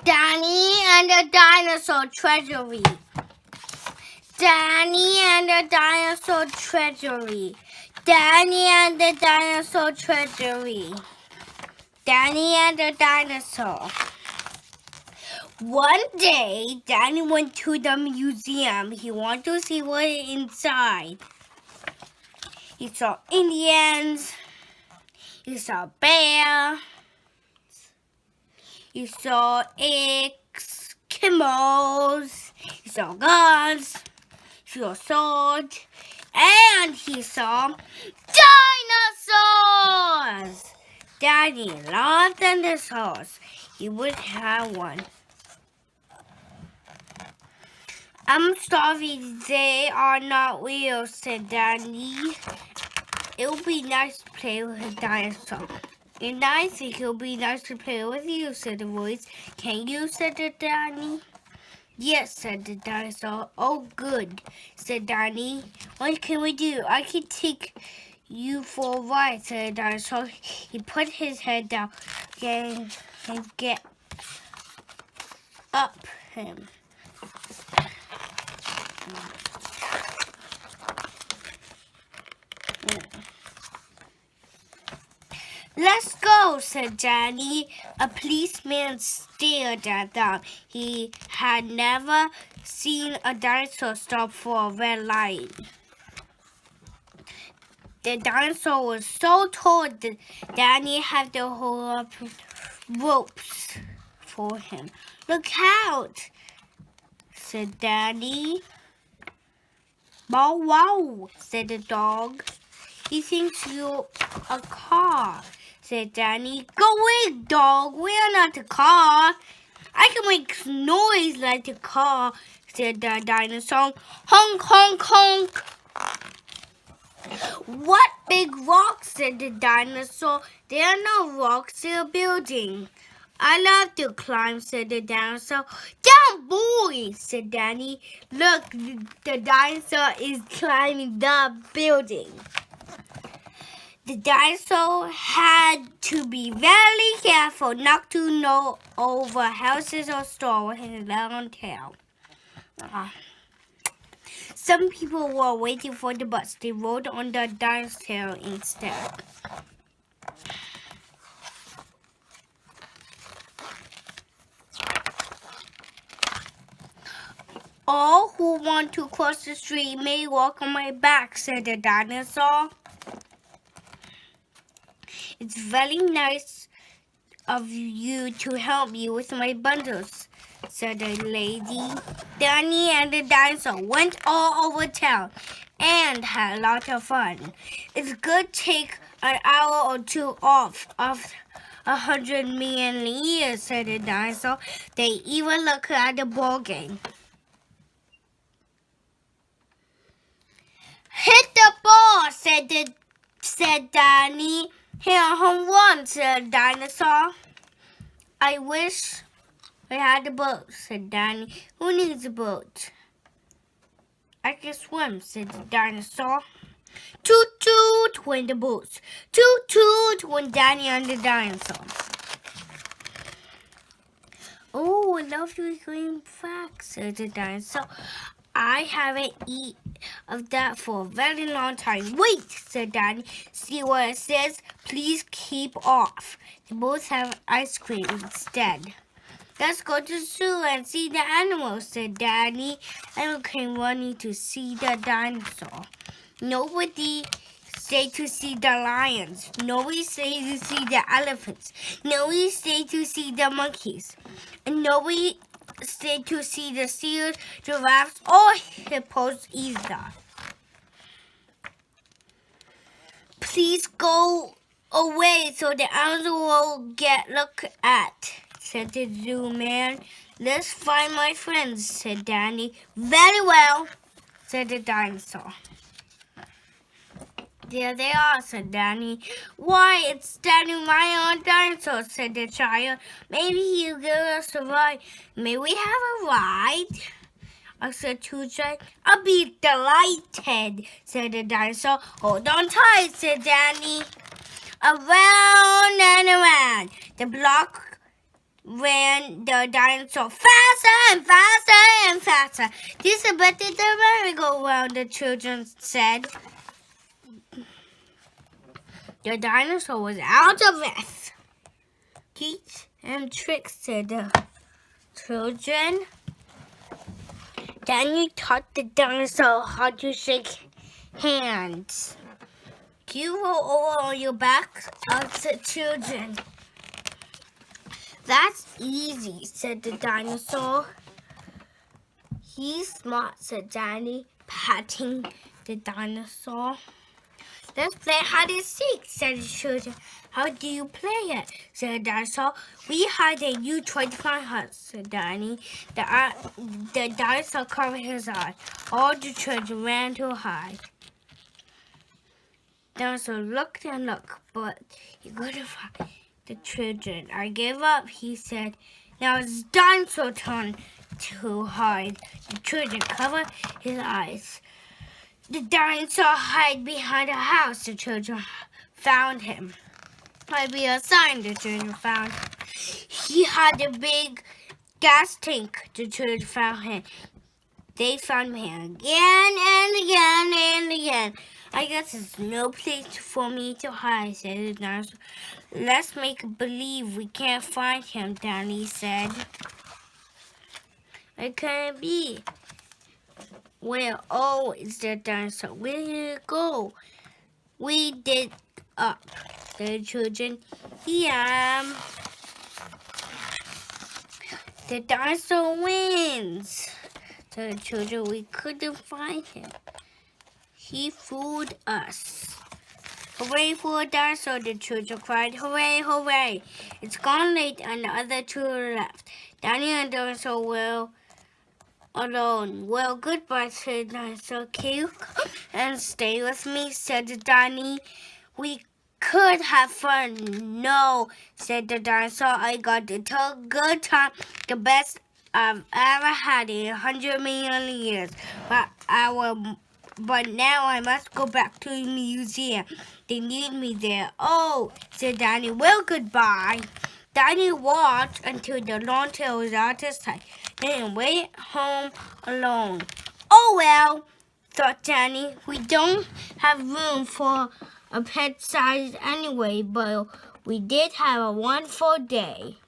Danny and the Dinosaur Treasury. Danny and the Dinosaur Treasury. Danny and the Dinosaur Treasury. Danny and the Dinosaur. One day, Danny went to the museum. He wanted to see what is inside. He saw Indians. He saw bears. He saw Eskimos. He saw guns. He saw swords. And he saw dinosaurs. Daddy loved dinosaurs. He would have one. I'm sorry, they are not real, said Danny. It would be nice to play with a dinosaur. And I think it would be nice to play with you, said the voice. Can you, said the Danny. Yes, said the dinosaur. Oh, good, said Danny. What can we do? I can take you for a ride, said the dinosaur. He put his head down and get up him. Let's go, said Danny. A policeman stared at them. He had never seen a dinosaur stop for a red light. The dinosaur was so tall that Danny had to hold up ropes for him. Look out, said Danny. Bow wow, said the dog. He thinks you're a car, said Danny. Go away, dog. We're not a car. I can make noise like a car, said the dinosaur. Honk, honk, honk. What big rocks, said the dinosaur. There are no rocks in a building. I love to climb, said the dinosaur. Down, boy, said Danny. Look, the dinosaur is climbing the building. The dinosaur had to be very careful not to knock over houses or stores with his long tail. Some people were waiting for the bus. They rode on the dinosaur's tail instead. All who want to cross the street may walk on my back, said the dinosaur. It's very nice of you to help me with my bundles, said the lady. Danny and the dinosaur went all over town and had a lot of fun. It's good to take an hour or two off of 100 million years, said the dinosaur. They even looked at the ball game. Hit the ball, said Danny. Hit a home run, said the dinosaur. I wish we had a boat, said Danny. Who needs a boat? I can swim, said the dinosaur. Toot toot went the boats. Toot toot went Danny and the dinosaur. Oh, I love your green facts, said the dinosaur. I haven't eaten of that for a very long time. Wait, said Danny. See what it says? Please keep off. They both have ice cream instead. Let's go to the zoo and see the animals, said Danny. And came running to see the dinosaur. Nobody stayed to see the lions. Nobody stayed to see the elephants. Nobody stayed to see the monkeys. And nobody stayed to see the seals, giraffes, or hippos either. Please go away so the animals will get looked at, said the zoo man. Let's find my friends, said Danny. Very well, said the dinosaur. There they are, said Danny. Why, it's Danny my own dinosaur, said the child. Maybe he'll give us a ride. May we have a ride? I said to Jack. I'll be delighted, said the dinosaur. Hold on tight, said Danny. Around and around. The block ran the dinosaur faster and faster and faster. This is better than the merry-go-round, the children said. The dinosaur was out of breath. Teach and tricks, said the children. Danny taught the dinosaur how to shake hands. You roll over on your back, asked the children. That's easy, said the dinosaur. He's smart, said Danny, patting the dinosaur. Let's play hide and seek, said the children. How do you play it? Said the dinosaur. We hide and you try to find us, said Danny. The dinosaur covered his eyes. All the children ran to hide. The dinosaur looked and looked, but he couldn't find the children. I gave up, he said. Now it's dinosaur's turn to hide. The children covered his eyes. The dinosaur hid behind a house. The children found him. Might be a sign the children found. He had a big gas tank. The children found him. They found him again and again and again. I guess there's no place for me to hide, said the dinosaur. Let's make believe we can't find him, Danny said. It can't be. We're always the dinosaur. Where did it go? We did up, the children. Yeah. The dinosaur wins. The children, we couldn't find him. He fooled us. Hooray for a dinosaur, the children cried. Hooray, hooray. It's gone late and the other two left. Danny and the dinosaur were alone. Well, goodbye, said the dinosaur. Can you come and stay with me, said Danny. We could have fun. No, said the dinosaur. I got a good time. The best I've ever had in 100 million years. But now I must go back to the museum. They need me there. Oh, said Danny. Well, goodbye. Danny walked until the long tail was out of sight. Then went home alone. Oh well, thought Danny. We don't have room for a pet size anyway, but we did have a wonderful day.